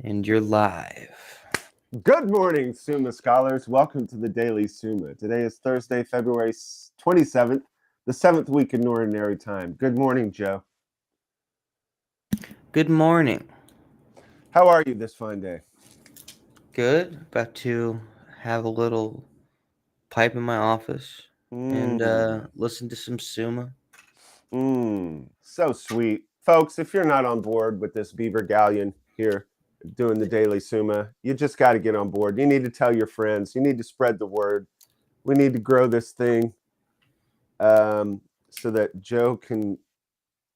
And you're live. Good morning, Summa scholars. Welcome to the Daily Summa. Today is Thursday, February 27th, the 7th week in Ordinary Time. Good morning, Joe. Good morning. How are you this fine day? Good. About to have a little pipe in my office and listen to some Summa. So sweet. Folks, if you're not on board with this Beaver Galleon here doing the Daily Summa, you just got to get on board. You need to tell your friends. You need to spread the word. We need to grow this thing so that Joe can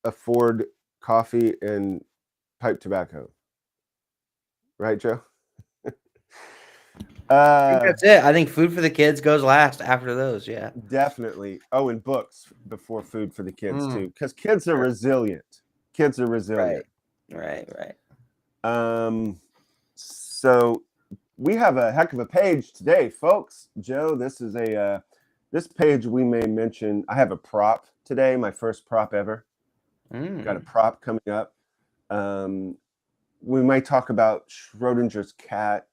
afford coffee and pipe tobacco. Right, Joe? I think that's it. I think food for the kids goes last after those. Yeah. Definitely. Oh, and books before food for the kids too, because kids are resilient. Kids are resilient. Right. So we have a heck of a page today, folks. Joe, this is this page we may mention. I have a prop today, my first prop ever. Got a prop coming up. We might talk about Schrodinger's cat.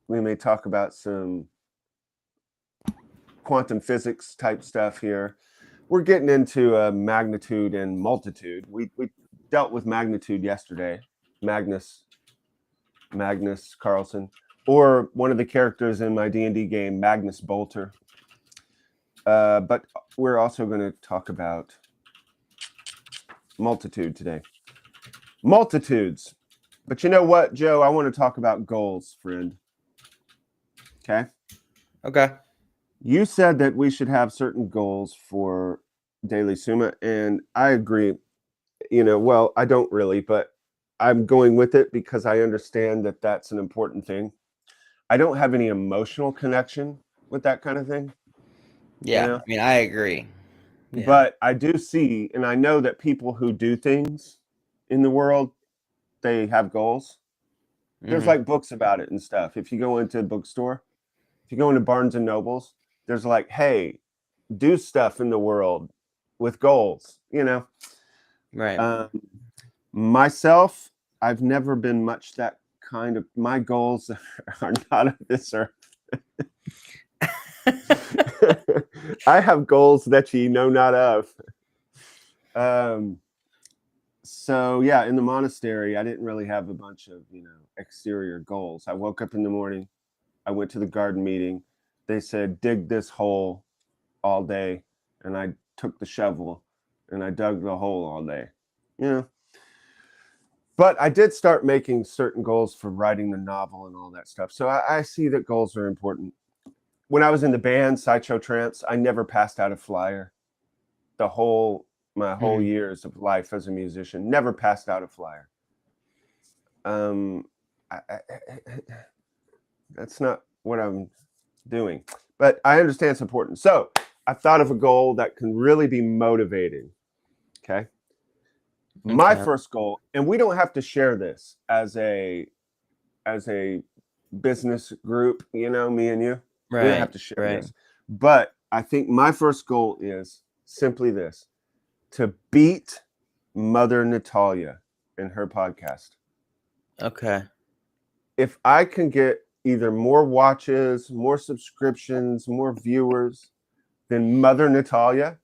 We may talk about some quantum physics type stuff here. We're getting into magnitude and multitude. We dealt with magnitude yesterday. Magnus Carlsen, or one of the characters in my D&D game, Magnus Bolter. But we're also going to talk about multitude today. Multitudes. But you know what, Joe? I want to talk about goals, friend. Okay. You said that we should have certain goals for Daily Summa, and I agree. Well, I don't really, but I'm going with it because I understand that that's an important thing. I don't have any emotional connection with that kind of thing. Yeah, I mean, I agree. Yeah. But I do see, and I know that people who do things in the world, they have goals. There's like books about it and stuff. If you go into a bookstore, if you go into Barnes and Nobles, there's like, hey, do stuff in the world with goals, Right. Myself, I've never been much that kind of. My goals are not of this earth. I have goals that ye know not of. So yeah, in the monastery, I didn't really have a bunch of exterior goals. I woke up in the morning, I went to the garden meeting. They said dig this hole all day, and I took the shovel and I dug the hole all day. But I did start making certain goals for writing the novel and all that stuff. So I see that goals are important. When I was in the band, Sideshow Trance, I never passed out a flyer. My whole years of life as a musician, never passed out a flyer. That's not what I'm doing. But I understand it's important. So I thought of a goal that can really be motivating. Okay. My first goal, and we don't have to share this as a business group, me and you. Right. We don't have to share this. But I think my first goal is simply this: to beat Mother Natalia in her podcast. Okay. If I can get either more watches, more subscriptions, more viewers than Mother Natalia.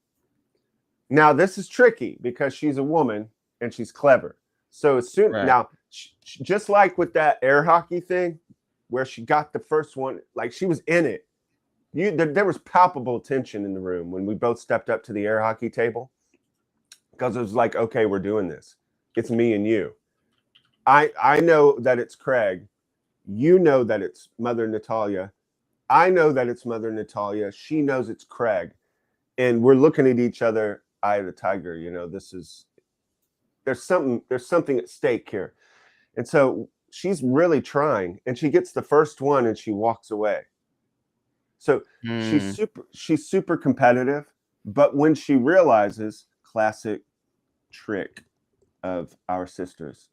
Now, this is tricky because she's a woman and she's clever. So as soon now, just like with that air hockey thing, where she got the first one, like she was in it. There was palpable tension in the room when we both stepped up to the air hockey table, because it was like, okay, we're doing this. It's me and you. I know that it's Craig. You know that it's Mother Natalia. I know that it's Mother Natalia. She knows it's Craig. And we're looking at each other, eye of the tiger. There's something at stake here. And so she's really trying, and she gets the first one and she walks away. So she's super competitive, but when she realizes, classic trick of our sisters,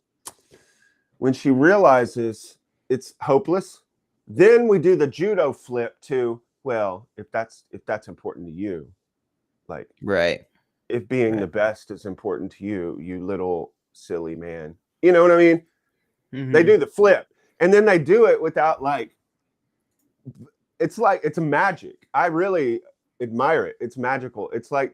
when she realizes it's hopeless, then we do the judo flip to, well, if that's important to you, like if being the best is important to you, you little silly man. You know what I mean? They do the flip, and then they do it without it's a magic. I really admire it. It's magical. It's like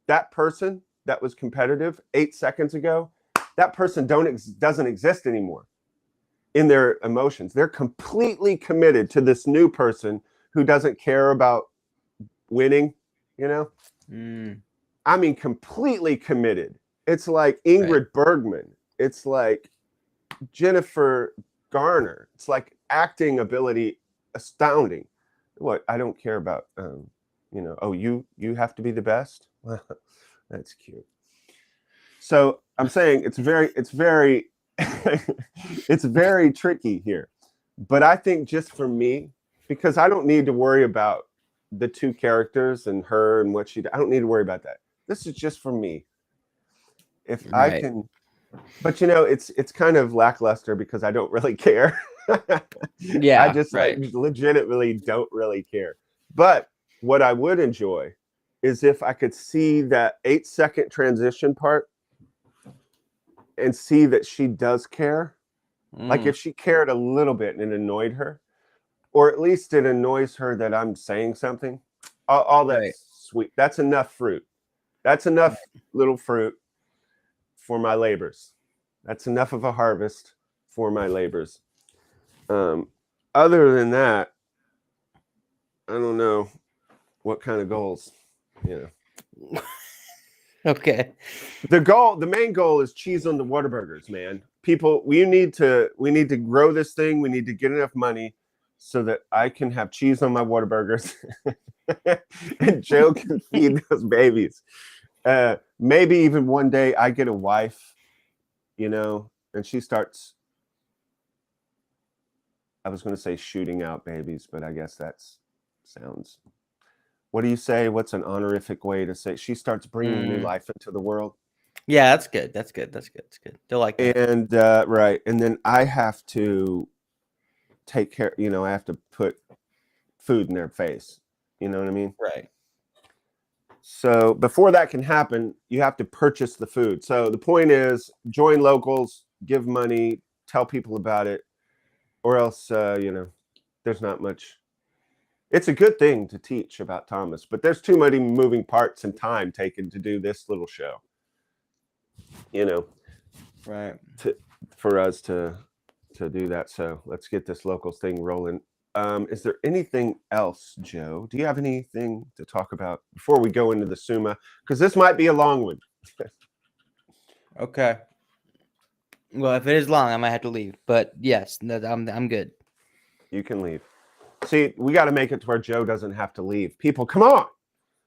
that person that was competitive 8 seconds ago, that person doesn't exist anymore in their emotions. They're completely committed to this new person who doesn't care about winning, I mean, completely committed. It's like Ingrid Bergman. It's like Jennifer Garner. It's like acting ability astounding. What? I don't care about, oh, you have to be the best? That's cute. So I'm saying it's very it's very tricky here. But I think just for me, because I don't need to worry about the two characters and her and what I don't need to worry about that. This is just for me. If I can, but it's kind of lackluster because I don't really care. I just legitimately don't really care. But what I would enjoy is if I could see that 8-second transition part and see that she does care. Like if she cared a little bit and it annoyed her, or at least it annoys her that I'm saying something, all that's sweet. That's enough fruit. That's enough little fruit for my labors. That's enough of a harvest for my labors. Other than that, I don't know what kind of goals, Okay. The main goal is cheese on the Whataburgers, man. People, we need to grow this thing. We need to get enough money so that I can have cheese on my Whataburgers and Joe can feed those babies. Maybe even one day I get a wife, and she starts, I was going to say shooting out babies, but I guess that sounds, what do you say? What's an honorific way to say? She starts bringing new life into the world. Yeah, that's good. That's good. They'll like that. And right. And then I have to take care, I have to put food in their face. You know what I mean? Right. So before that can happen, you have to purchase the food. So the point is join locals, give money, tell people about it, or else, there's not much. It's a good thing to teach about Thomas, but there's too many moving parts and time taken to do this little show. Right. For us to do that. So let's get this locals thing rolling. Is there anything else, Joe? Do you have anything to talk about before we go into the Summa? Because this might be a long one. Okay. Well, if it is long, I might have to leave. But yes, I'm good. You can leave. See, we got to make it to where Joe doesn't have to leave. People, come on.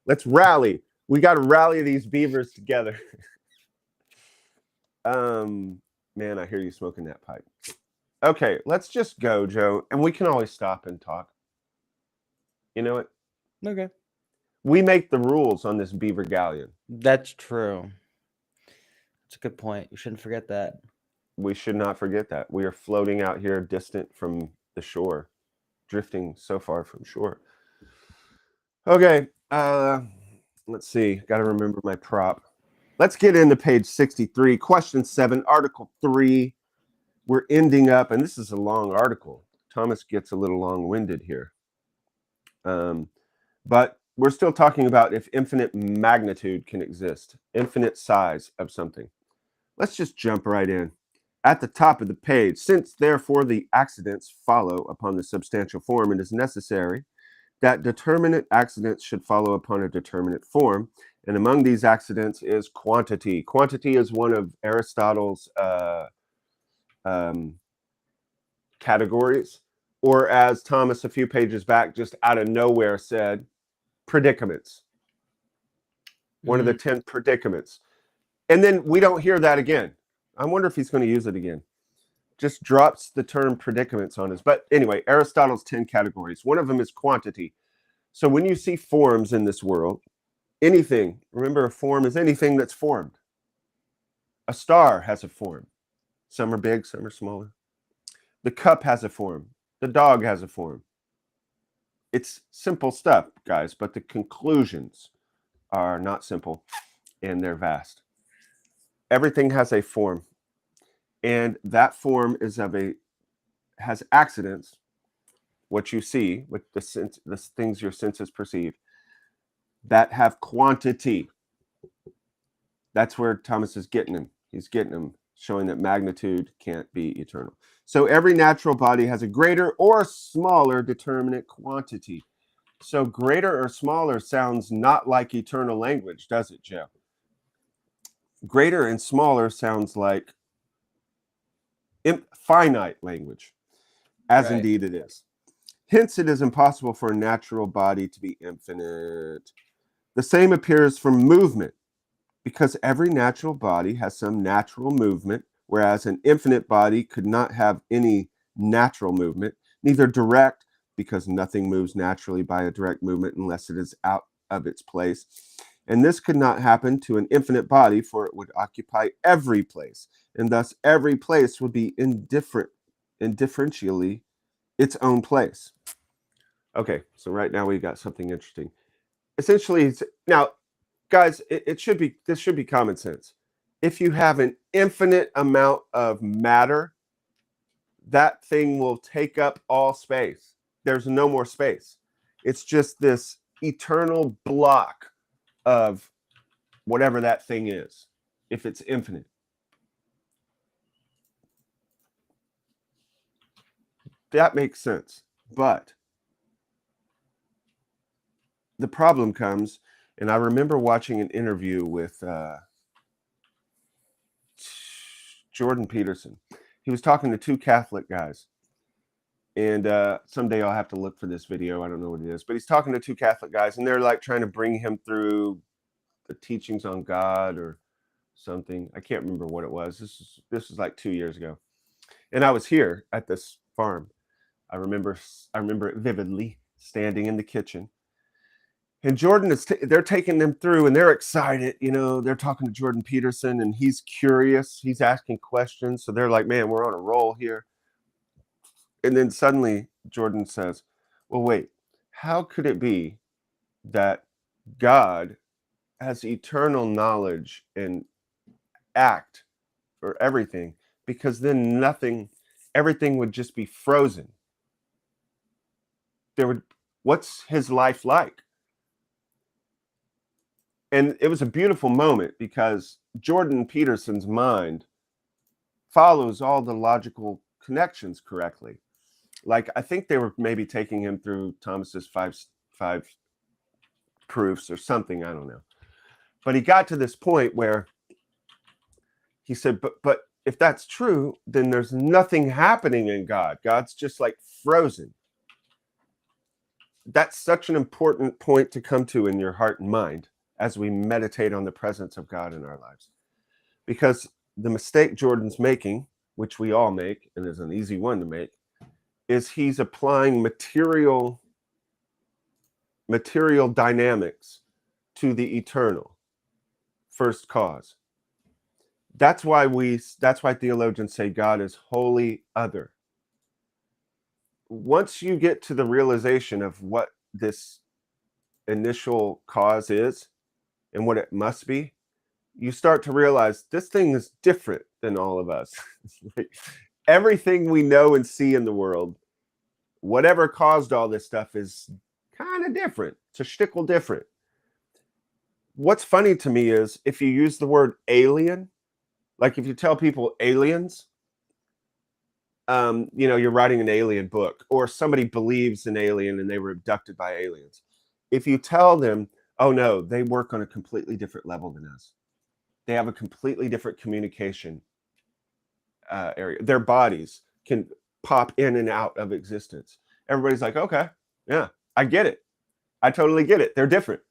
Let's rally. We got to rally these beavers together. Man, I hear you smoking that pipe. Okay, let's just go, Joe, and we can always stop and talk. You know what? Okay. We make the rules on this beaver galleon. That's true. That's a good point. We shouldn't forget that. We should not forget that. We are floating out here distant from the shore, drifting so far from shore. Okay, let's see. Got to remember my prop. Let's get into page 63, question 7, article 3. We're ending up, and this is a long article. Thomas gets a little long-winded here. But we're still talking about if infinite magnitude can exist, infinite size of something. Let's just jump right in. At the top of the page, since therefore the accidents follow upon the substantial form, it is necessary that determinate accidents should follow upon a determinate form. And among these accidents is quantity. Quantity is one of Aristotle's categories, or as Thomas a few pages back just out of nowhere said, predicaments. One of the 10 predicaments. And then we don't hear that again. I wonder if he's going to use it again. Just drops the term predicaments on us. But anyway, Aristotle's 10 categories. One of them is quantity. So when you see forms in this world, anything, remember a form is anything that's formed. A star has a form. Some are big, some are smaller. The cup has a form. The dog has a form. It's simple stuff, guys, but the conclusions are not simple and they're vast. Everything has a form. And that form has accidents, what you see with the things your senses perceive, that have quantity. That's where Thomas is getting him. He's getting him, showing that magnitude can't be eternal. So every natural body has a greater or smaller determinate quantity. So greater or smaller sounds not like eternal language, does it, Joe? Greater and smaller sounds like finite language, as Right. indeed it is. Hence, it is impossible for a natural body to be infinite. The same appears from movement, because every natural body has some natural movement, whereas an infinite body could not have any natural movement, neither direct, because nothing moves naturally by a direct movement unless it is out of its place. And this could not happen to an infinite body, for it would occupy every place, and thus every place would be indifferentially its own place. Okay, so right now we've got something interesting. Essentially, now, guys, this should be common sense. If you have an infinite amount of matter, that thing will take up all space. There's no more space. It's just this eternal block of whatever that thing is, if it's infinite. That makes sense. But the problem comes, and I remember watching an interview with Jordan Peterson. He was talking to two Catholic guys. And someday I'll have to look for this video. I don't know what it is. But he's talking to two Catholic guys, and they're like trying to bring him through the teachings on God or something. I can't remember what it was. This was like 2 years ago. And I was here at this farm. I remember it vividly, standing in the kitchen. And Jordan they're taking them through, and they're excited. You know, they're talking to Jordan Peterson, and he's curious. He's asking questions. So they're like, man, we're on a roll here. And then suddenly Jordan says, well, wait, how could it be that God has eternal knowledge and act for everything? Because then everything would just be frozen. What's his life like? And it was a beautiful moment because Jordan Peterson's mind follows all the logical connections correctly. Like, I think they were maybe taking him through Thomas's five proofs or something. I don't know. But he got to this point where he said, but if that's true, then there's nothing happening in God. God's just like frozen. That's such an important point to come to in your heart and mind as we meditate on the presence of God in our lives. Because the mistake Jordan's making, which we all make, and is an easy one to make, is he's applying material dynamics to the eternal first cause. That's why theologians say God is wholly other. Once you get to the realization of what this initial cause is and what it must be, you start to realize this thing is different than all of us. Like, everything we know and see in the world, whatever caused all this stuff, is kind of different. It's a shtickle different. What's funny to me is if you use the word alien, like if you tell people aliens, you're writing an alien book, or somebody believes an alien and they were abducted by aliens. If you tell them, oh no, they work on a completely different level than us. They have a completely different communication area. Their bodies can pop in and out of existence. Everybody's like, okay, yeah, I get it. I totally get it. They're different.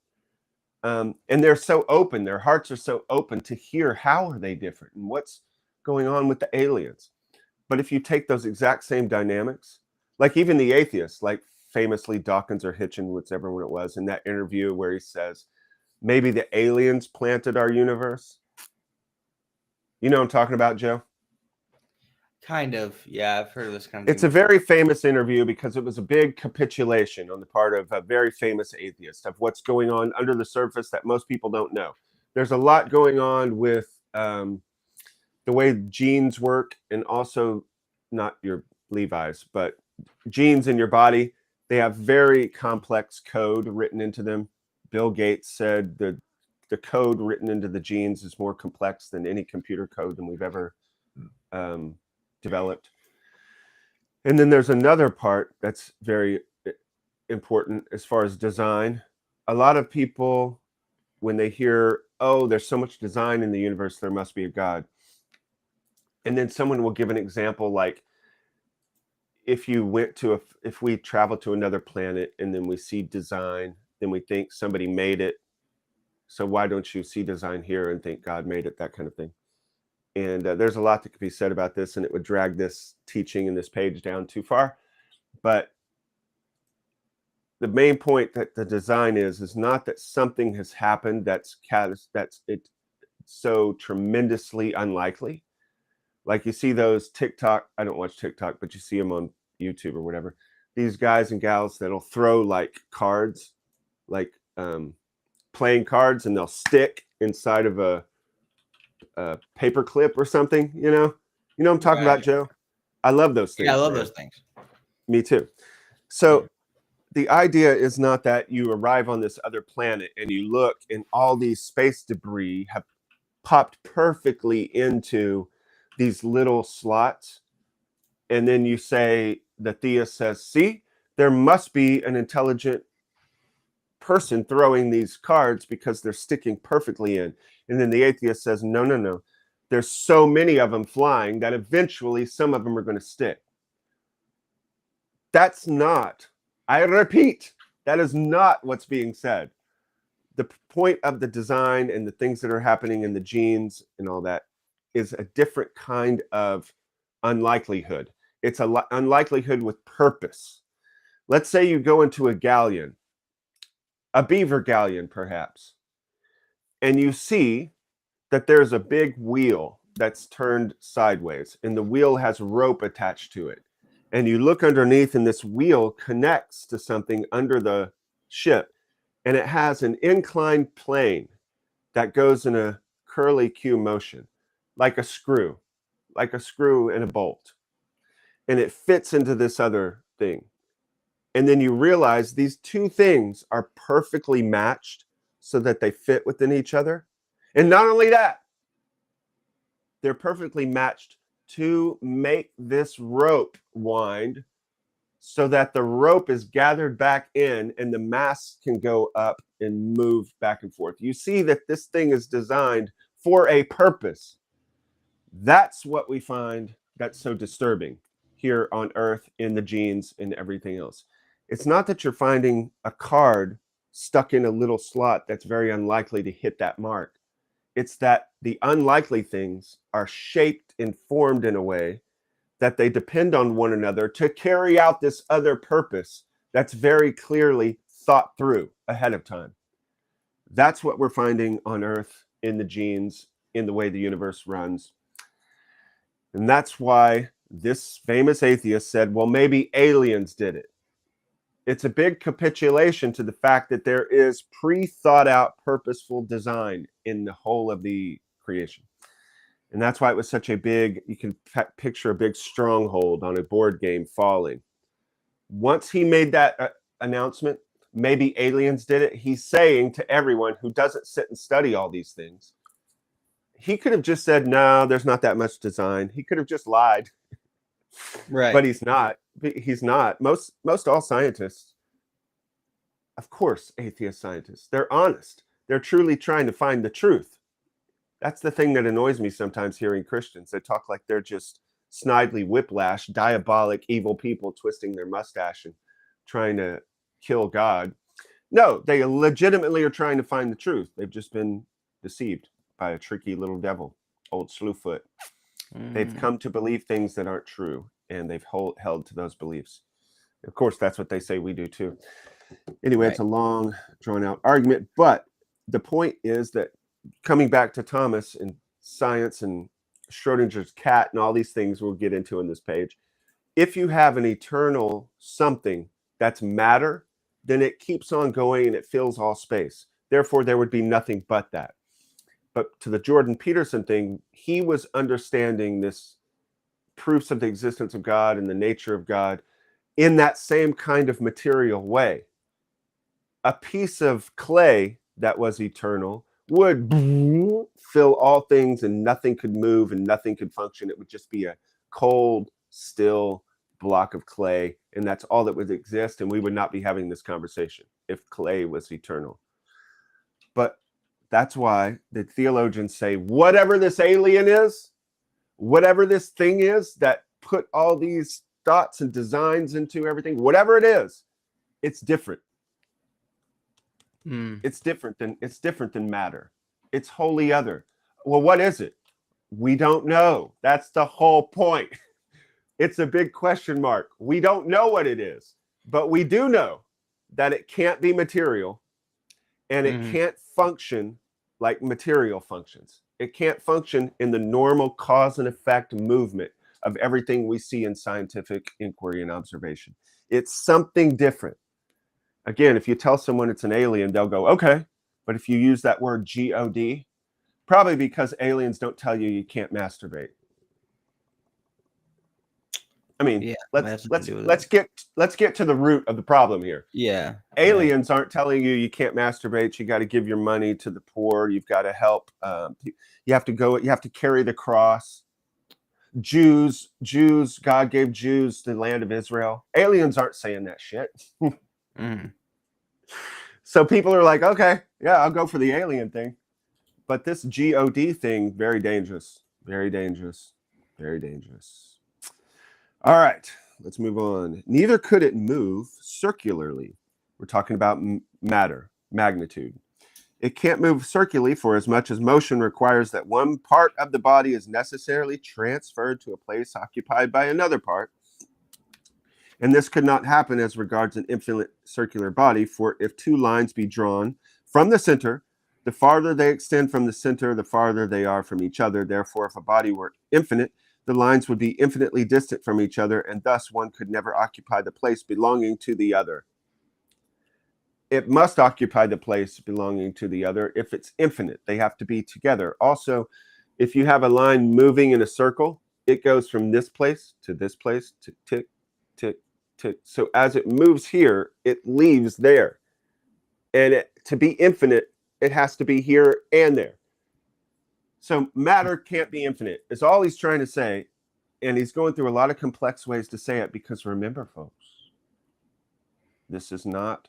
And they're so open. Their hearts are so open to hear how are they different and what's going on with the aliens. But if you take those exact same dynamics, like even the atheists, like famously Dawkins or Hitchens, whichever one it was, in that interview where he says, maybe the aliens planted our universe. You know what I'm talking about, Joe? Kind of. Yeah, I've heard of this kind of It's a thing. very famous interview because it was a big capitulation on the part of a very famous atheist of what's going on under the surface that most people don't know. There's a lot going on with the the way genes work, and also not your Levi's, but genes in your body, they have very complex code written into them. Bill Gates said the code written into the genes is more complex than any computer code than we've ever developed. And then there's another part that's very important as far as design. A lot of people, when they hear, oh, there's so much design in the universe, there must be a God. And then someone will give an example like, if we travel to another planet and then we see design, then we think somebody made it. So why don't you see design here and think God made it, that kind of thing. And there's a lot that could be said about this, and it would drag this teaching in this page down too far. But the main point that the design is not that something has happened that's so tremendously unlikely. Like you see those TikTok, I don't watch TikTok, but you see them on YouTube or whatever. These guys and gals that'll throw like cards, like playing cards, and they'll stick inside of a paper clip or something, you know what I'm talking about, Joe? I love those things. Yeah, I love those things. Me too. So the idea is not that you arrive on this other planet and you look and all these space debris have popped perfectly into these little slots. And then you say, the theist says, see, there must be an intelligent person throwing these cards because they're sticking perfectly in. And then the atheist says, no. There's so many of them flying that eventually some of them are going to stick. That's not, I repeat, that is not what's being said. The point of the design and the things that are happening in the genes and all that is a different kind of unlikelihood. It's a unlikelihood with purpose. Let's say you go into a galleon, a beaver galleon perhaps, and you see that there's a big wheel that's turned sideways, and the wheel has rope attached to it. And you look underneath, and this wheel connects to something under the ship, and it has an inclined plane that goes in a curly-Q motion, like a screw and a bolt. And it fits into this other thing. And then you realize these two things are perfectly matched so that they fit within each other. And not only that, they're perfectly matched to make this rope wind so that the rope is gathered back in and the mast can go up and move back and forth. You see that this thing is designed for a purpose. That's what we find that's so disturbing here on Earth, in the genes and everything else. It's not that you're finding a card stuck in a little slot that's very unlikely to hit that mark. It's that the unlikely things are shaped and formed in a way that they depend on one another to carry out this other purpose that's very clearly thought through ahead of time. That's what we're finding on Earth, in the genes, in the way the universe runs. And that's why this famous atheist said, well, maybe aliens did it. It's a big capitulation to the fact that there is pre-thought out, purposeful design in the whole of the creation. And that's why it was such a big, you can picture a big stronghold on a board game falling. Once he made that announcement, maybe aliens did it, he's saying to everyone who doesn't sit and study all these things, he could have just said, no, there's not that much design. He could have just lied. Right. But he's not. He's not. Most all scientists, of course, atheist scientists, they're honest. They're truly trying to find the truth. That's the thing that annoys me sometimes, hearing Christians. They talk like they're just snidely whiplash, diabolic, evil people twisting their mustache and trying to kill God. No, they legitimately are trying to find the truth. They've just been deceived by a tricky little devil, old Slewfoot. They've come to believe things that aren't true, and they've held to those beliefs. Of course, that's what they say we do too. Anyway, It's a long, drawn-out argument, but the point is that, coming back to Thomas and science and Schrodinger's cat and all these things we'll get into in this page, if you have an eternal something that's matter, then it keeps on going and it fills all space. Therefore, there would be nothing but that. But to the Jordan Peterson thing, he was understanding this proofs of the existence of God and the nature of God in that same kind of material way. A piece of clay that was eternal would fill all things and nothing could move and nothing could function. It would just be a cold, still block of clay, and that's all that would exist, and we would not be having this conversation if clay was eternal. But that's why the theologians say, whatever this alien is, whatever this thing is that put all these thoughts and designs into everything, whatever it is, it's different. It's different than matter. It's wholly other. Well, what is it? We don't know. That's the whole point. It's a big question mark. We don't know what it is, but we do know that it can't be material, and it can't function like material functions. It can't function in the normal cause and effect movement of everything we see in scientific inquiry and observation. It's something different. Again, if you tell someone it's an alien, they'll go, okay. But if you use that word God, probably because aliens don't tell you you can't masturbate. I mean, Yeah, let's get to the root of the problem here. Yeah. Aliens aren't telling you can't masturbate. You got to give your money to the poor. You've got to help. You have to carry the cross. Jews, God gave Jews the land of Israel. Aliens aren't saying that shit. So people are like, okay, yeah, I'll go for the alien thing. But this God thing, very dangerous, very dangerous, very dangerous. All right, let's move on. Neither could it move circularly. We're talking about matter, magnitude. It can't move circularly for as much as motion requires that one part of the body is necessarily transferred to a place occupied by another part. And this could not happen as regards an infinite circular body, for if two lines be drawn from the center, the farther they extend from the center, the farther they are from each other. Therefore, if a body were infinite, the lines would be infinitely distant from each other, and thus one could never occupy the place belonging to the other. It must occupy the place belonging to the other if it's infinite. They have to be together. Also, if you have a line moving in a circle, it goes from this place to tick, tick, tick. So as it moves here, it leaves there. And to be infinite, it has to be here and there. So matter can't be infinite. It's all he's trying to say. And he's going through a lot of complex ways to say it, because remember, folks, this is not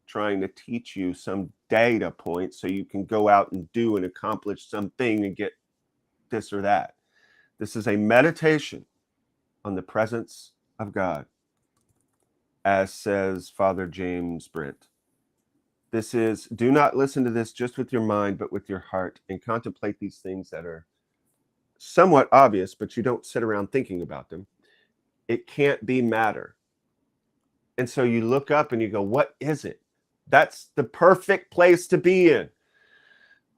trying to teach you some data point so you can go out and do and accomplish something and get this or that. This is a meditation on the presence of God, as says Father James Brent. This is, do not listen to this just with your mind, but with your heart, and contemplate these things that are somewhat obvious, but you don't sit around thinking about them. It can't be matter. And so you look up and you go, what is it? That's the perfect place to be in.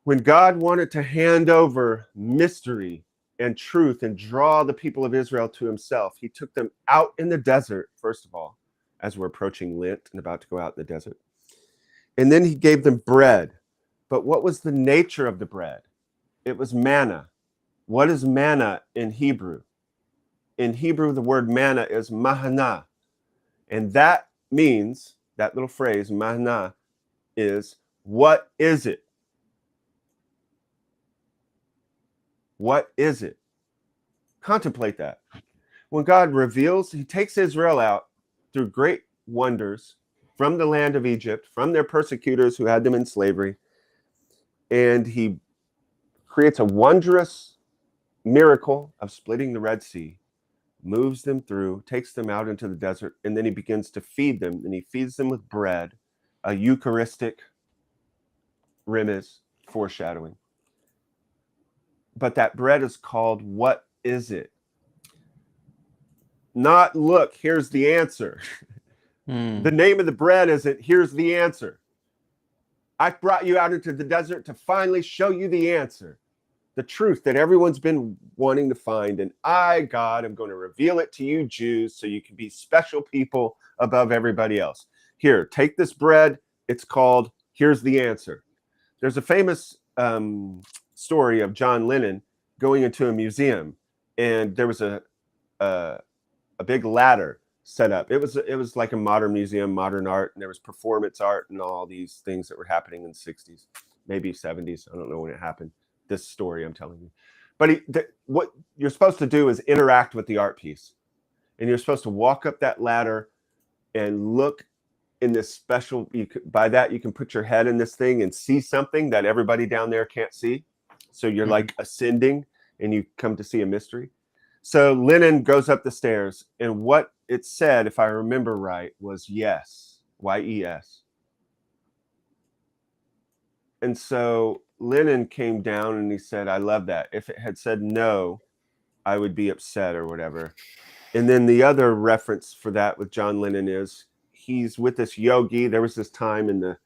When God wanted to hand over mystery and truth and draw the people of Israel to himself, he took them out in the desert, first of all, as we're approaching Lent and about to go out in the desert. And then he gave them bread. But what was the nature of the bread? It was manna. What is manna in Hebrew? In Hebrew, the word manna is mahana. And that means, that little phrase, mahana, is, what is it? What is it? Contemplate that. When God reveals, he takes Israel out through great wonders from the land of Egypt, from their persecutors who had them in slavery, and he creates a wondrous miracle of splitting the Red Sea, moves them through, takes them out into the desert, and then he begins to feed them, and he feeds them with bread, a Eucharistic remiss, foreshadowing. But that bread is called, what is it? Not, look, here's the answer. The name of the bread isn't, here's the answer. I brought you out into the desert to finally show you the answer, the truth that everyone's been wanting to find. And I, God, am going to reveal it to you Jews so you can be special people above everybody else. Here, take this bread. It's called, here's the answer. There's a famous story of John Lennon going into a museum, and there was a big ladder set up. It was like a modern museum, modern art, and there was performance art and all these things that were happening in the 60s, maybe 70s. I don't know when it happened. This story I'm telling you. But what you're supposed to do is interact with the art piece. And you're supposed to walk up that ladder and look in this special, by that you can put your head in this thing and see something that everybody down there can't see. So you're like ascending and you come to see a mystery. So Lennon goes up the stairs, and what it said, if I remember right, was yes, Y-E-S. And so Lennon came down and he said, I love that. If it had said no, I would be upset or whatever. And then the other reference for that with John Lennon is he's with this yogi. There was this time in the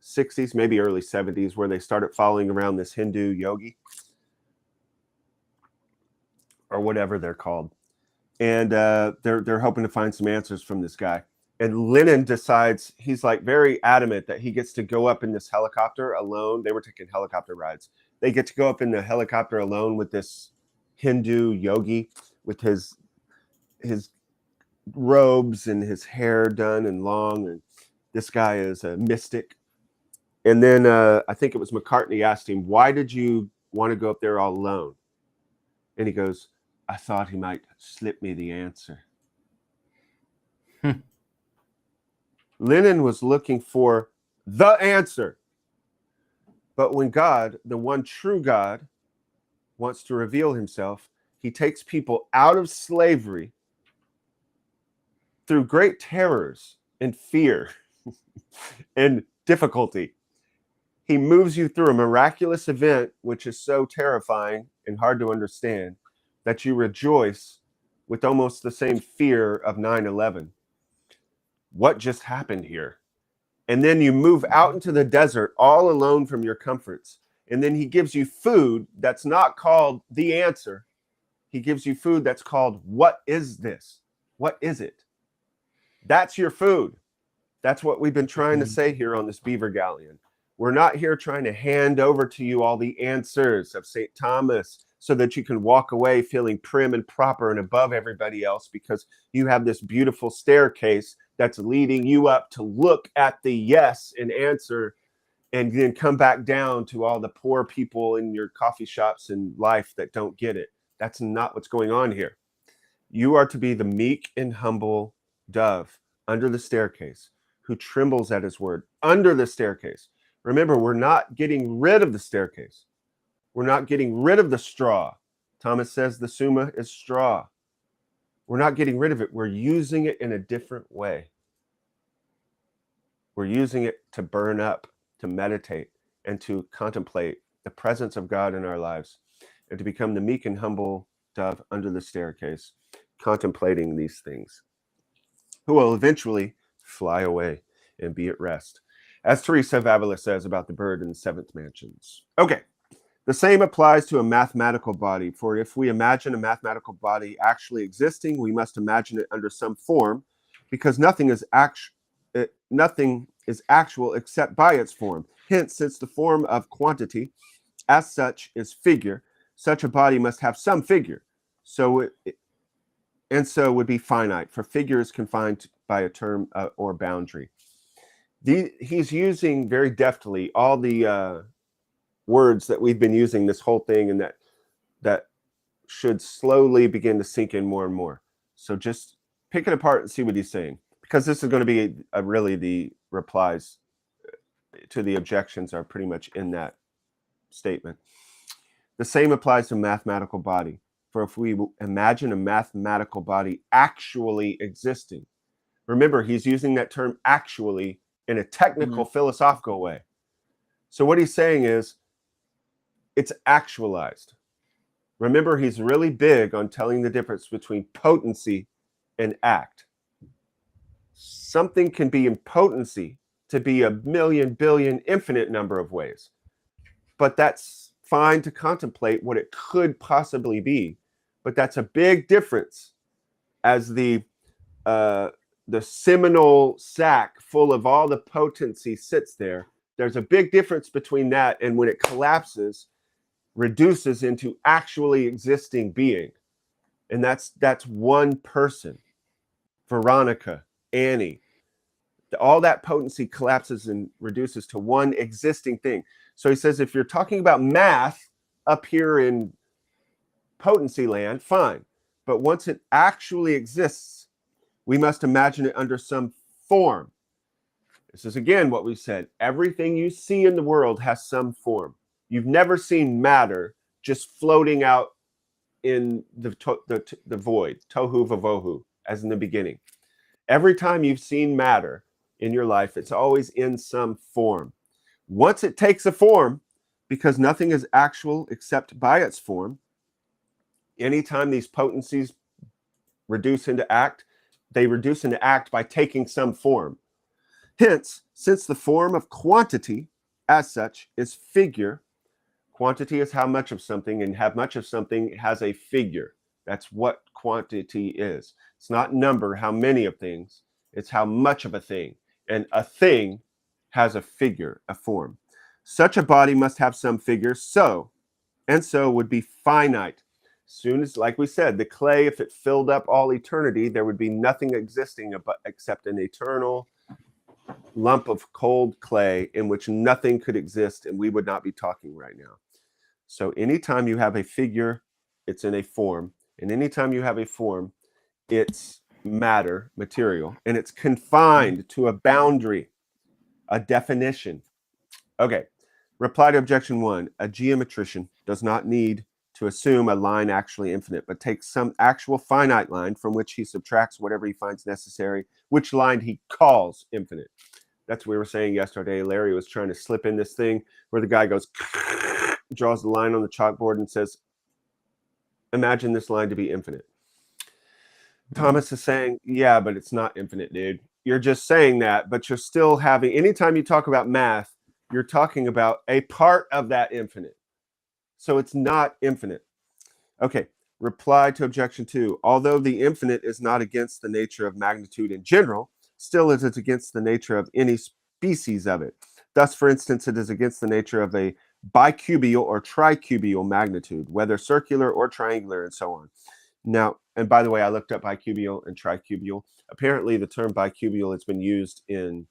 60s, maybe early 70s, where they started following around this Hindu yogi or whatever they're called. And they're hoping to find some answers from this guy. And Lennon decides, he's like very adamant that he gets to go up in this helicopter alone. They were taking helicopter rides. They get to go up in the helicopter alone with this Hindu yogi with his robes and his hair done and long. And this guy is a mystic. And then I think it was McCartney asked him, why did you want to go up there all alone? And he goes, I thought he might slip me the answer. Lennon was looking for the answer. But when God, the one true God, wants to reveal himself, he takes people out of slavery through great terrors and fear and difficulty. He moves you through a miraculous event, which is so terrifying and hard to understand, that you rejoice with almost the same fear of 9/11. What just happened here? And then you move out into the desert all alone from your comforts. And then he gives you food that's not called the answer. He gives you food that's called, what is this? What is it? That's your food. That's what we've been trying to say here on this Beaver Galleon. We're not here trying to hand over to you all the answers of St. Thomas so that you can walk away feeling prim and proper and above everybody else because you have this beautiful staircase that's leading you up to look at the yes and answer and then come back down to all the poor people in your coffee shops and life that don't get it. That's not what's going on here. You are to be the meek and humble dove under the staircase who trembles at his word under the staircase. Remember, we're not getting rid of the staircase. We're not getting rid of the straw. Thomas says the Summa is straw. We're not getting rid of it. We're using it in a different way. We're using it to burn up, to meditate, and to contemplate the presence of God in our lives, and to become the meek and humble dove under the staircase, contemplating these things, who will eventually fly away and be at rest. As Teresa of Avila says about the bird in the seventh mansions. Okay, the same applies to a mathematical body, for if we imagine a mathematical body actually existing, we must imagine it under some form, because nothing is actual except by its form. Hence, since the form of quantity, as such, is figure, such a body must have some figure, so would be finite, for figure is confined by a term or boundary. He's using very deftly all the words that we've been using this whole thing, and that should slowly begin to sink in more and more. So just pick it apart and see what he's saying, because this is going to be really the replies to the objections are pretty much in that statement. The same applies to mathematical body. For if we imagine a mathematical body actually existing, remember, he's using that term actually in a technical, philosophical way. So what he's saying is, it's actualized. Remember, he's really big on telling the difference between potency and act. Something can be in potency to be a million, billion, infinite number of ways. But that's fine to contemplate what it could possibly be. But that's a big difference as the seminal sack full of all the potency sits there. There's a big difference between that and when it collapses, reduces into actually existing being. And that's one person. Veronica, Annie, all that potency collapses and reduces to one existing thing. So he says, if you're talking about math up here in potency land, fine. But once it actually exists, we must imagine it under some form. This is again what we said. Everything you see in the world has some form. You've never seen matter just floating out in the void, tohu vavohu, as in the beginning. Every time you've seen matter in your life, it's always in some form. Once it takes a form, because nothing is actual except by its form, anytime these potencies reduce into act, they reduce into act by taking some form. Hence, since the form of quantity, as such, is figure, quantity is how much of something, and how much of something has a figure. That's what quantity is. It's not number, how many of things. It's how much of a thing. And a thing has a figure, a form. Such a body must have some figure, so would be finite. Soon as, like we said, the clay, if it filled up all eternity, there would be nothing existing except an eternal lump of cold clay in which nothing could exist, and we would not be talking right now. So anytime you have a figure, it's in a form. And anytime you have a form, it's matter, material, and it's confined to a boundary, a definition. Okay, reply to objection 1. A geometrician does not need to assume a line actually infinite, but takes some actual finite line from which he subtracts whatever he finds necessary, which line he calls infinite. That's what we were saying yesterday. Larry was trying to slip in this thing where the guy goes, draws the line on the chalkboard and says, imagine this line to be infinite. Thomas is saying, yeah, but it's not infinite, dude. You're just saying that, but you're still having, anytime you talk about math, you're talking about a part of that infinite. So it's not infinite. Okay, reply to objection 2. Although the infinite is not against the nature of magnitude in general, still it is against the nature of any species of it. Thus, for instance, it is against the nature of a bicubial or tricubial magnitude, whether circular or triangular, and so on. Now, and by the way, I looked up bicubial and tricubial. Apparently, the term bicubial has been used in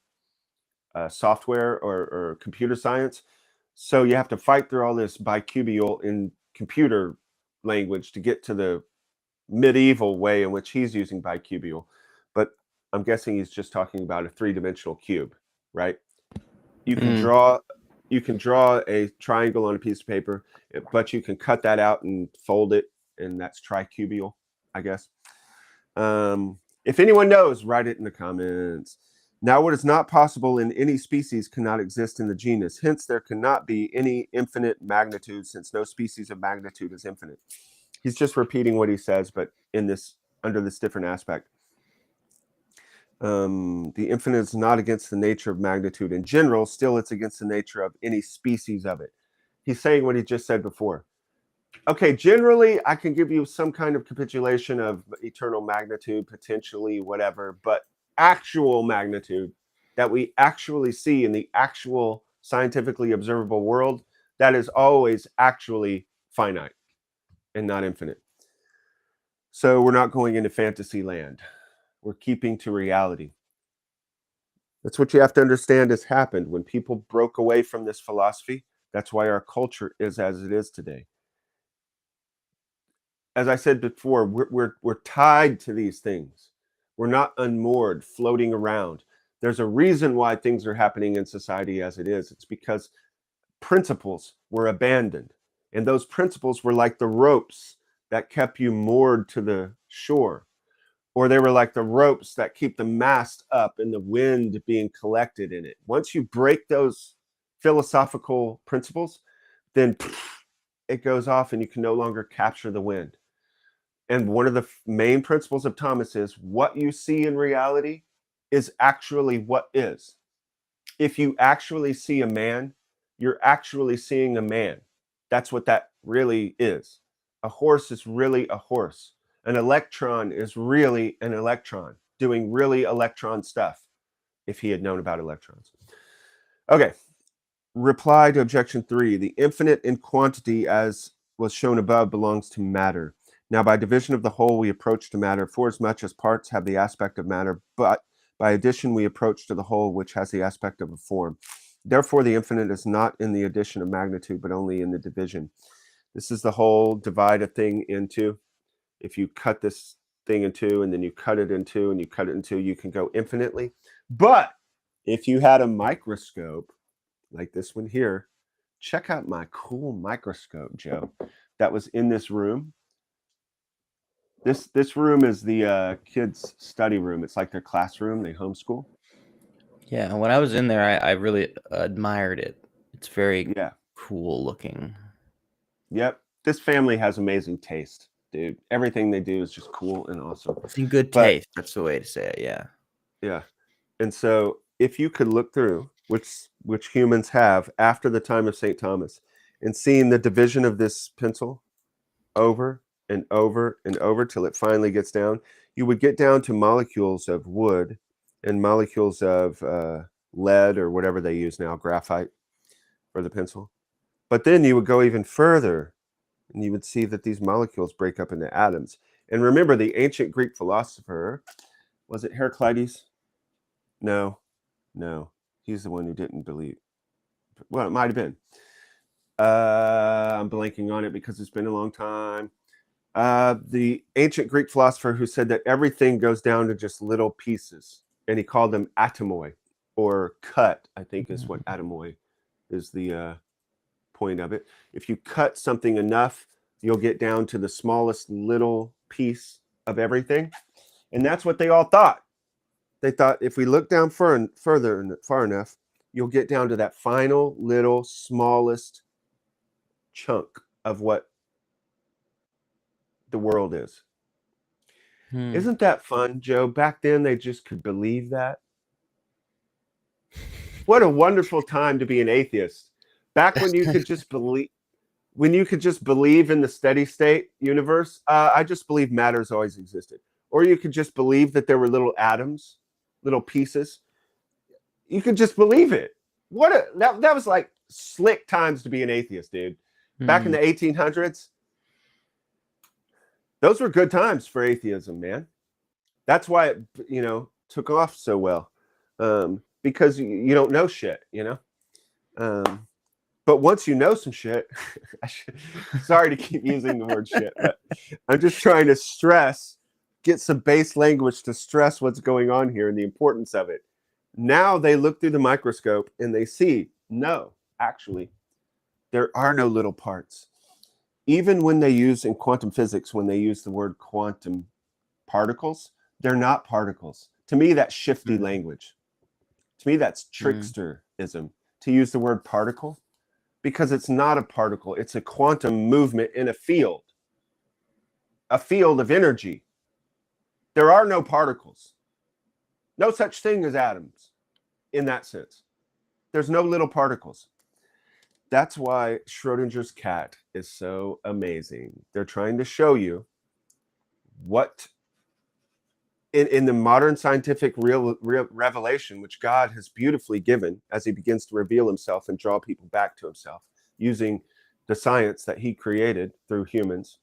software or computer science. So you have to fight through all this bicubial in computer language to get to the medieval way in which he's using bicubial. But I'm guessing he's just talking about a three-dimensional cube, right? You can draw a triangle on a piece of paper, but you can cut that out and fold it, and that's tricubial, I guess. If anyone knows, write it in the comments. Now, what is not possible in any species cannot exist in the genus. Hence, there cannot be any infinite magnitude, since no species of magnitude is infinite. He's just repeating what he says, but under this different aspect. The infinite is not against the nature of magnitude in general. Still, it's against the nature of any species of it. He's saying what he just said before. Okay, generally, I can give you some kind of capitulation of eternal magnitude, potentially, whatever, but actual magnitude that we actually see in the actual scientifically observable world, that is always actually finite and not infinite. So we're not going into fantasy land. We're keeping to reality. That's what you have to understand has happened when people broke away from this philosophy. That's why our culture is as it is today. As I said before, we're tied to these things. We're not unmoored, floating around. There's a reason why things are happening in society as it is. It's because principles were abandoned. And those principles were like the ropes that kept you moored to the shore. Or they were like the ropes that keep the mast up and the wind being collected in it. Once you break those philosophical principles, then it goes off and you can no longer capture the wind. And one of the main principles of Thomas is what you see in reality is actually what is. If you actually see a man, you're actually seeing a man. That's what that really is. A horse is really a horse. An electron is really an electron doing really electron stuff, if he had known about electrons. Okay, Reply to objection 3. The infinite in quantity, as was shown above, belongs to matter. Now, by division of the whole, we approach to matter, forasmuch as parts have the aspect of matter, but by addition, we approach to the whole, which has the aspect of a form. Therefore, the infinite is not in the addition of magnitude, but only in the division. This is the whole divide a thing into. If you cut this thing in two, and then you cut it in two, and you cut it in two, you can go infinitely. But if you had a microscope, like this one here, check out my cool microscope, Joe, that was in this room. This room is the kids' study room. It's like their classroom. They homeschool. Yeah, when I was in there, I really admired it. It's very Yeah. cool looking. Yep. This family has amazing taste, dude. Everything they do is just cool and awesome. It's in good taste. That's the way to say it. Yeah. Yeah. And so if you could look through, which humans have after the time of St. Thomas, and seeing the division of this pencil over and over and over till it finally gets down, you would get down to molecules of wood and molecules of lead or whatever they use now, graphite for the pencil. But then you would go even further and you would see that these molecules break up into atoms. And remember, the ancient Greek philosopher, was it Heraclitus? No. He's the one who didn't believe. Well, it might have been. I'm blanking on it because it's been a long time. The ancient Greek philosopher who said that everything goes down to just little pieces, and he called them atomoi, or cut, I think is what atomoi is the point of it. If you cut something enough, you'll get down to the smallest little piece of everything. And that's what they all thought. They thought if we look down far enough, you'll get down to that final little smallest chunk of what the world is. Isn't that fun, Joe? Back then, they just could believe that. What a wonderful time to be an atheist. Back when you could just believe, in the steady state universe. I just believe matter's always existed. Or you could just believe that there were little atoms, little pieces. You could just believe it. That was like slick times to be an atheist, dude. Back in the 1800s, those were good times for atheism, man. That's why it, took off so well, because you don't know shit, But once you know some shit, sorry to keep using the word shit, but I'm just trying to get some base language to stress what's going on here and the importance of it. Now they look through the microscope and they see, no, actually, there are no little parts. Even when they use in quantum physics, when they use the word quantum particles, they're not particles. To me, that's shifty language. To me, that's tricksterism to use the word particle, because it's not a particle. It's a quantum movement in a field of energy. There are no particles. No such thing as atoms in that sense. There's no little particles. That's why Schrodinger's cat is so amazing. They're trying to show you what, in the modern scientific real revelation, which God has beautifully given as he begins to reveal himself and draw people back to himself using the science that he created through humans.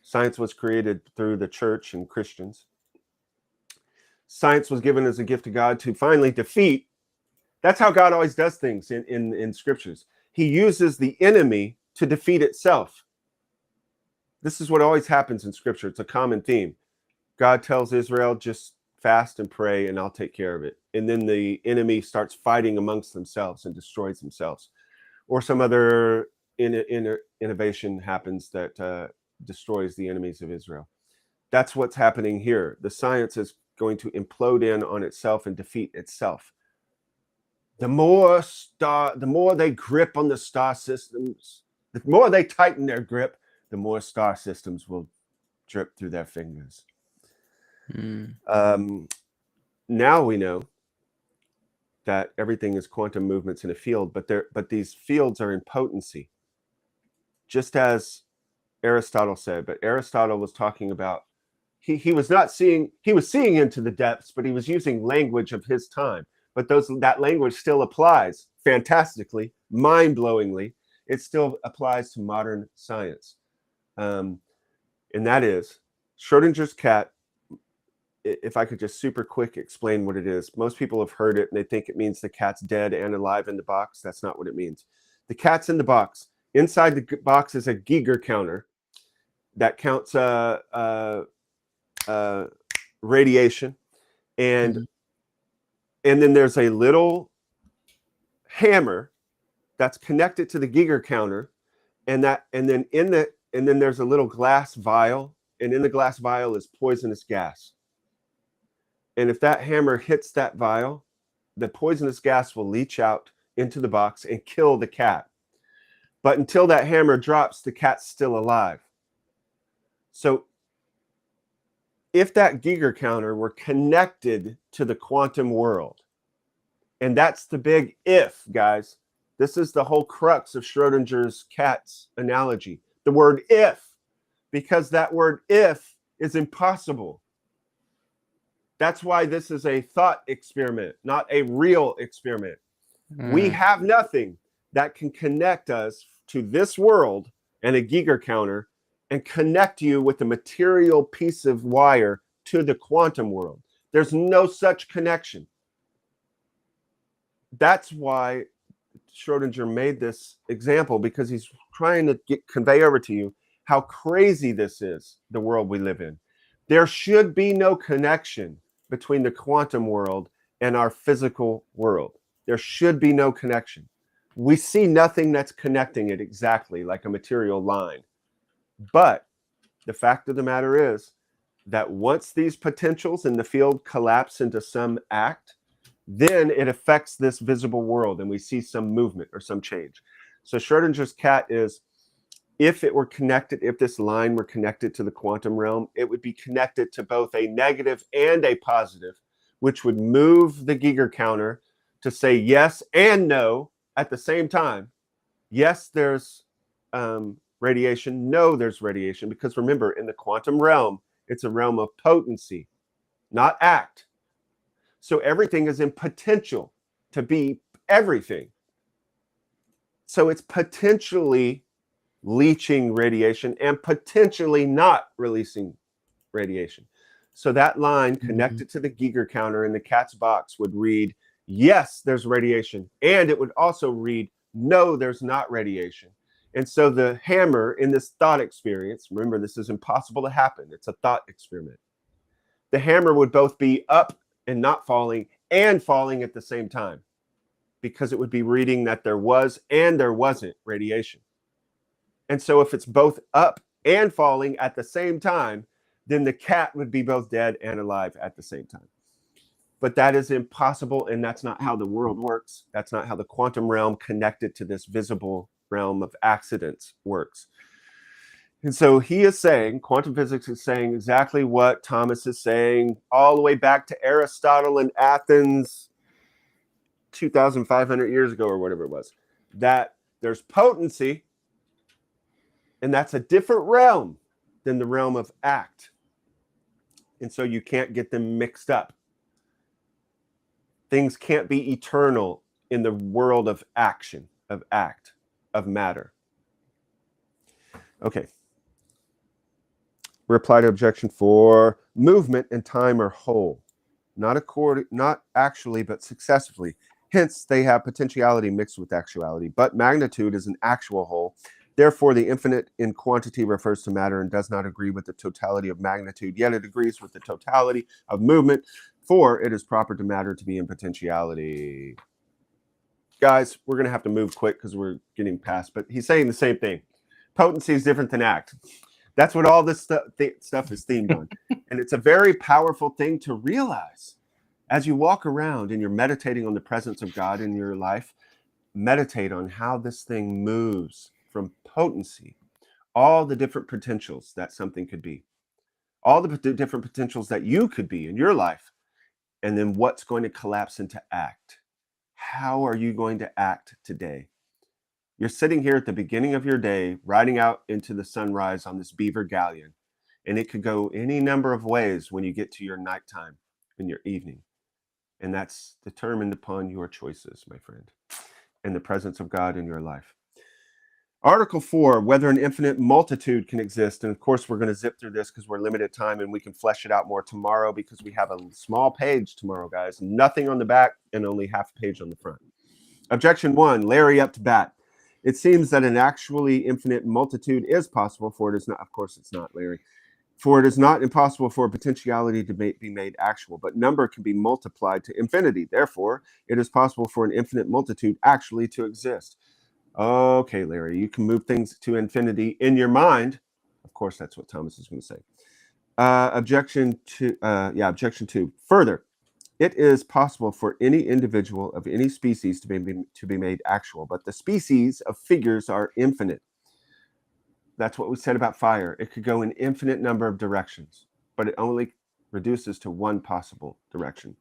Science was created through the church and Christians. Science was given as a gift to God to finally defeat. That's how God always does things in scriptures. He uses the enemy to defeat itself. This is what always happens in scripture. It's a common theme. God tells Israel, just fast and pray and I'll take care of it. And then the enemy starts fighting amongst themselves and destroys themselves. Or some other innovation happens that destroys the enemies of Israel. That's what's happening here. The science is going to implode in on itself and defeat itself. The more they grip on the star systems, the more they tighten their grip, the more star systems will drip through their fingers. Now we know that everything is quantum movements in a field, but these fields are in potency, just as Aristotle said. But Aristotle was talking about he was seeing into the depths, but he was using language of his time. But that language still applies. fantastically, mind-blowingly, it still applies to modern science. And that is Schrodinger's cat. If I could just super quick explain what it is. Most people have heard it and they think it means the cat's dead and alive in the box. That's not what it means. The cat's in the box. Inside the box is a Geiger counter that counts radiation, and then there's a little hammer that's connected to the Geiger counter, and then there's a little glass vial, and in the glass vial is poisonous gas. And if that hammer hits that vial, the poisonous gas will leach out into the box and kill the cat. But until that hammer drops, the cat's still alive. So if that Geiger counter were connected to the quantum world, and that's the big if, guys. This is the whole crux of Schrodinger's cat's analogy. The word if, because that word if is impossible. That's why this is a thought experiment, not a real experiment. We have nothing that can connect us to this world and a Geiger counter and connect you with a material piece of wire to the quantum world. There's no such connection. That's why Schrodinger made this example, because he's trying to convey over to you how crazy this is, the world we live in. There should be no connection between the quantum world and our physical world. There should be no connection. We see nothing that's connecting it exactly like a material line. But the fact of the matter is that once these potentials in the field collapse into some act, then it affects this visible world and we see some movement or some change. So Schrodinger's cat is, if it were connected, if this line were connected to the quantum realm, it would be connected to both a negative and a positive, which would move the Geiger counter to say yes and no at the same time. Yes, there's radiation. No, there's radiation. Because remember, in the quantum realm, it's a realm of potency, not act. So everything is in potential to be everything. So it's potentially leaching radiation and potentially not releasing radiation. So that line connected to the Geiger counter in the cat's box would read, yes, there's radiation. And it would also read, no, there's not radiation. And so the hammer in this thought experience, remember, this is impossible to happen. It's a thought experiment. The hammer would both be up and not falling and falling at the same time, because it would be reading that there was and there wasn't radiation. And so if it's both up and falling at the same time, then the cat would be both dead and alive at the same time. But that is impossible, and that's not how the world works. That's not how the quantum realm connected to this visible realm of accidents works. And so he is saying, quantum physics is saying exactly what Thomas is saying all the way back to Aristotle in Athens 2,500 years ago or whatever it was, that there's potency, and that's a different realm than the realm of act. And so you can't get them mixed up. Things can't be eternal in the world of action, of act, of matter. Okay. Reply to objection 4. Movement and time are whole, not actually, but successively. Hence, they have potentiality mixed with actuality. But magnitude is an actual whole. Therefore, the infinite in quantity refers to matter and does not agree with the totality of magnitude, yet it agrees with the totality of movement, for it is proper to matter to be in potentiality. Guys, we're going to have to move quick because we're getting past, but he's saying the same thing. Potency is different than act. That's what all this stuff is themed on. And it's a very powerful thing to realize. As you walk around and you're meditating on the presence of God in your life, meditate on how this thing moves from potency, all the different potentials that something could be, all the different potentials that you could be in your life, and then what's going to collapse into act. How are you going to act today? You're sitting here at the beginning of your day, riding out into the sunrise on this beaver galleon, and it could go any number of ways when you get to your nighttime and your evening. And that's determined upon your choices, my friend. and the presence of God in your life. Article 4, whether an infinite multitude can exist. And of course, we're going to zip through this because we're limited time and we can flesh it out more tomorrow because we have a small page tomorrow, guys. Nothing on the back and only half a page on the front. Objection 1, Larry up to bat. It seems that an actually infinite multitude is possible, for it is not. Of course, it's not, Larry. For it is not impossible for a potentiality to be made actual, but number can be multiplied to infinity. Therefore, it is possible for an infinite multitude actually to exist. Okay, Larry, you can move things to infinity in your mind. Of course, that's what Thomas is going to say. Objection 2. Further, it is possible for any individual of any species to be made actual, but the species of figures are infinite. That's what we said about fire. It could go in infinite number of directions, but it only reduces to one possible direction.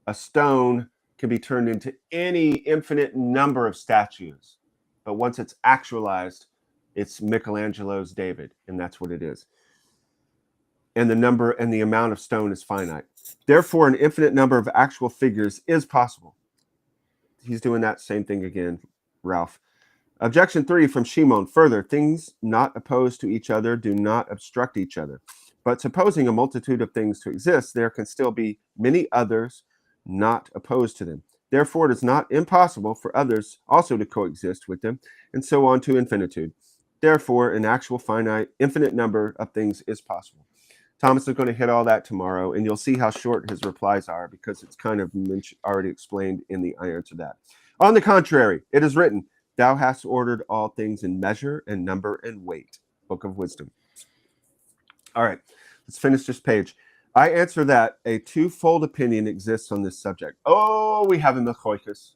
A stone can be turned into any infinite number of statues, but once it's actualized, it's Michelangelo's David, and that's what it is. And the number and the amount of stone is finite. Therefore, an infinite number of actual figures is possible. He's doing that same thing again, Ralph. Objection 3 from Shimon. Further, things not opposed to each other do not obstruct each other. But supposing a multitude of things to exist, there can still be many others not opposed to them. Therefore, it is not impossible for others also to coexist with them, and so on to infinitude. Therefore, an actual finite, infinite number of things is possible. Thomas is going to hit all that tomorrow, and you'll see how short his replies are because it's kind of already explained in the I answer that. On the contrary, it is written, Thou hast ordered all things in measure and number and weight. Book of Wisdom. All right, let's finish this page. I answer that a twofold opinion exists on this subject. Oh, we have a Milchoikus.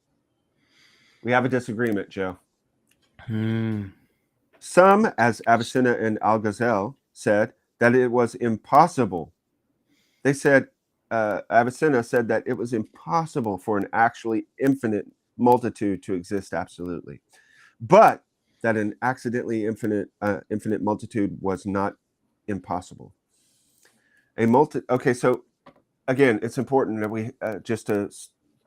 We have a disagreement, Joe. Some, as Avicenna and Algazel, said that it was impossible. They said, Avicenna said that it was impossible for an actually infinite multitude to exist absolutely, but that an accidentally infinite multitude was not impossible. Okay, so again, it's important that we just to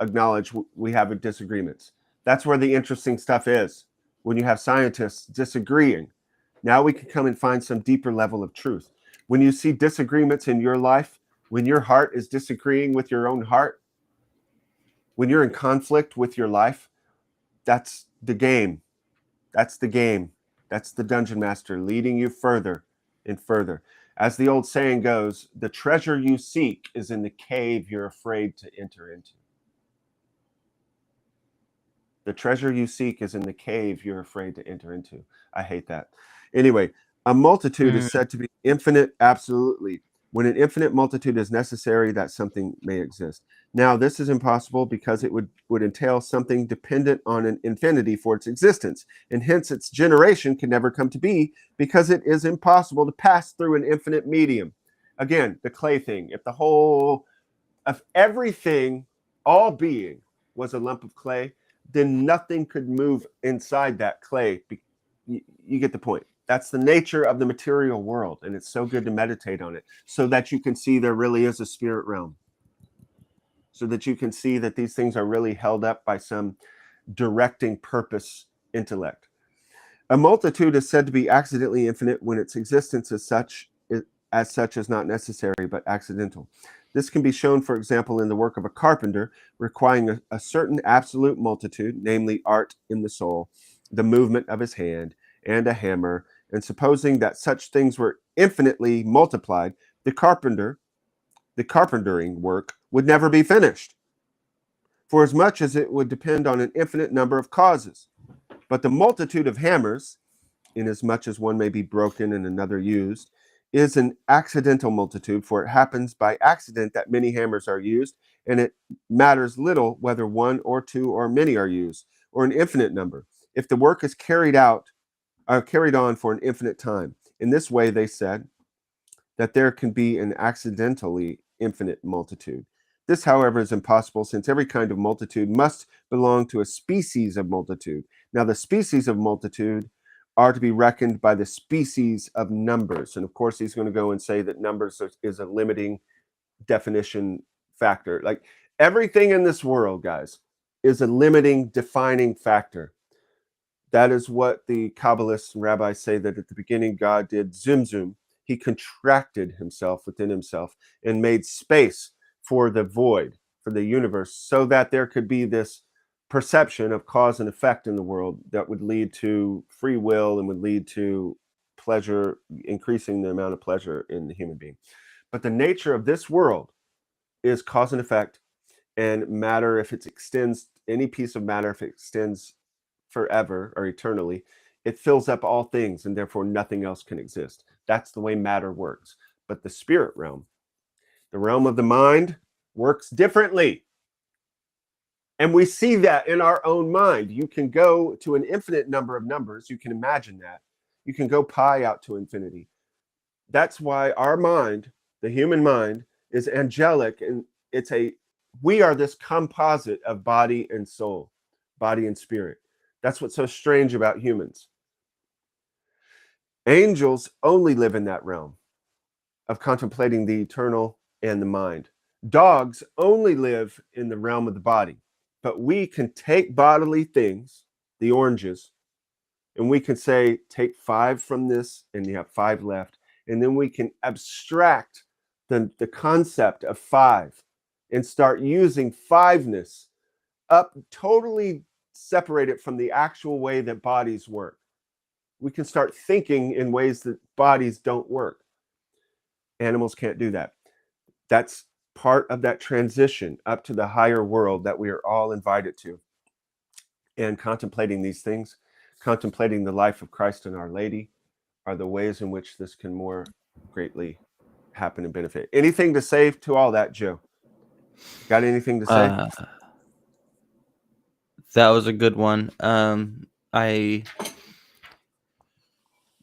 acknowledge we have disagreements. That's where the interesting stuff is. When you have scientists disagreeing, now we can come and find some deeper level of truth. When you see disagreements in your life, when your heart is disagreeing with your own heart, when you're in conflict with your life, that's the game. That's the game. That's the dungeon master leading you further and further. As the old saying goes, the treasure you seek is in the cave you're afraid to enter into. The treasure you seek is in the cave you're afraid to enter into. I hate that. Anyway, a multitude is said to be infinite absolutely. When an infinite multitude is necessary, that something may exist. Now, this is impossible because it would entail something dependent on an infinity for its existence, and hence its generation can never come to be because it is impossible to pass through an infinite medium. Again, the clay thing. If the whole of everything, all being, was a lump of clay, then nothing could move inside that clay. You get the point. That's the nature of the material world, and it's so good to meditate on it so that you can see there really is a spirit realm, so that you can see that these things are really held up by some directing purpose intellect. A multitude is said to be accidentally infinite when its existence as such is not necessary but accidental. This can be shown, for example, in the work of a carpenter, requiring a certain absolute multitude, namely art in the soul, the movement of his hand, and a hammer, and supposing that such things were infinitely multiplied, the carpentering work would never be finished, for as much as it would depend on an infinite number of causes. But the multitude of hammers, inasmuch as one may be broken and another used, is an accidental multitude, for it happens by accident that many hammers are used, and it matters little whether one or two or many are used, or an infinite number, if the work is carried on for an infinite time. In this way, they said that there can be an accidentally infinite multitude. This, however, is impossible, since every kind of multitude must belong to a species of multitude. Now, the species of multitude are to be reckoned by the species of numbers. And of course, he's going to go and say that numbers is a limiting definition factor. Like everything in this world, guys, is a limiting, defining factor. That is what the Kabbalists and rabbis say, that at the beginning God did zimzum. He contracted himself within himself and made space for the void, for the universe, so that there could be this perception of cause and effect in the world that would lead to free will and would lead to pleasure, increasing the amount of pleasure in the human being. But the nature of this world is cause and effect, and matter, if it extends, any piece of matter, if it extends forever or eternally, it fills up all things, and therefore nothing else can exist. That's the way matter works. But the spirit realm, the realm of the mind, works differently. And we see that in our own mind. You can go to an infinite number of numbers. You can imagine that. You can go pi out to infinity. That's why our mind, the human mind, is angelic, and we are this composite of body and soul, body and spirit. That's what's so strange about humans. Angels only live in that realm of contemplating the eternal and the mind. Dogs only live in the realm of the body. But we can take bodily things, the oranges, and we can say, take 5 from this, and you have 5 left. And then we can abstract the concept of 5 and start using 5-ness up, totally separate it from the actual way that bodies work. We can start thinking in ways that bodies don't work. Animals can't do that. That's part of that transition up to the higher world that we are all invited to. And contemplating these things, contemplating the life of Christ and Our Lady, are the ways in which this can more greatly happen and benefit. Anything to say to all that, Joe? Got anything to say? That was a good one.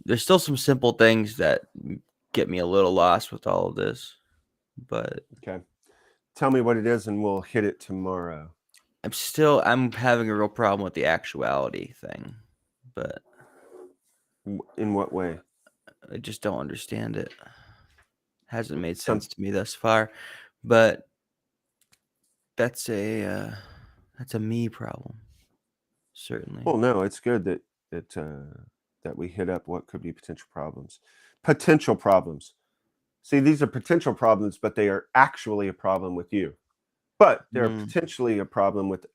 There's still some simple things that get me a little lost with all of this, but okay. Tell me what it is and we'll hit it tomorrow. I'm having a real problem with the actuality thing, but in what way? I just don't understand it. Hasn't made sense to me thus far, but that's a me problem, certainly. Well, no, it's good that we hit up what could be potential problems. Potential problems. See, these are potential problems, but they are actually a problem with you. But they're potentially a problem with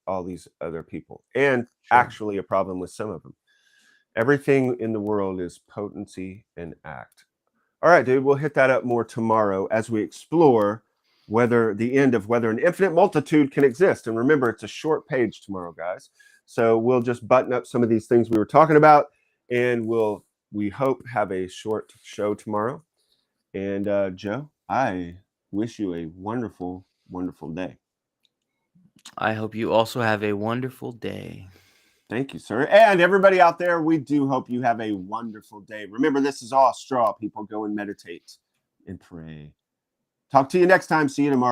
all these other people, and actually a problem with some of them. Everything in the world is potency and act. All right, dude, we'll hit that up more tomorrow as we explore whether an infinite multitude can exist. And remember, it's a short page tomorrow, guys. So we'll just button up some of these things we were talking about, and we hope have a short show tomorrow. And Joe, I wish you a wonderful, wonderful day. I hope you also have a wonderful day. Thank you, sir. And everybody out there, we do hope you have a wonderful day. Remember, this is all straw. People, go and meditate and pray. Talk to you next time. See you tomorrow.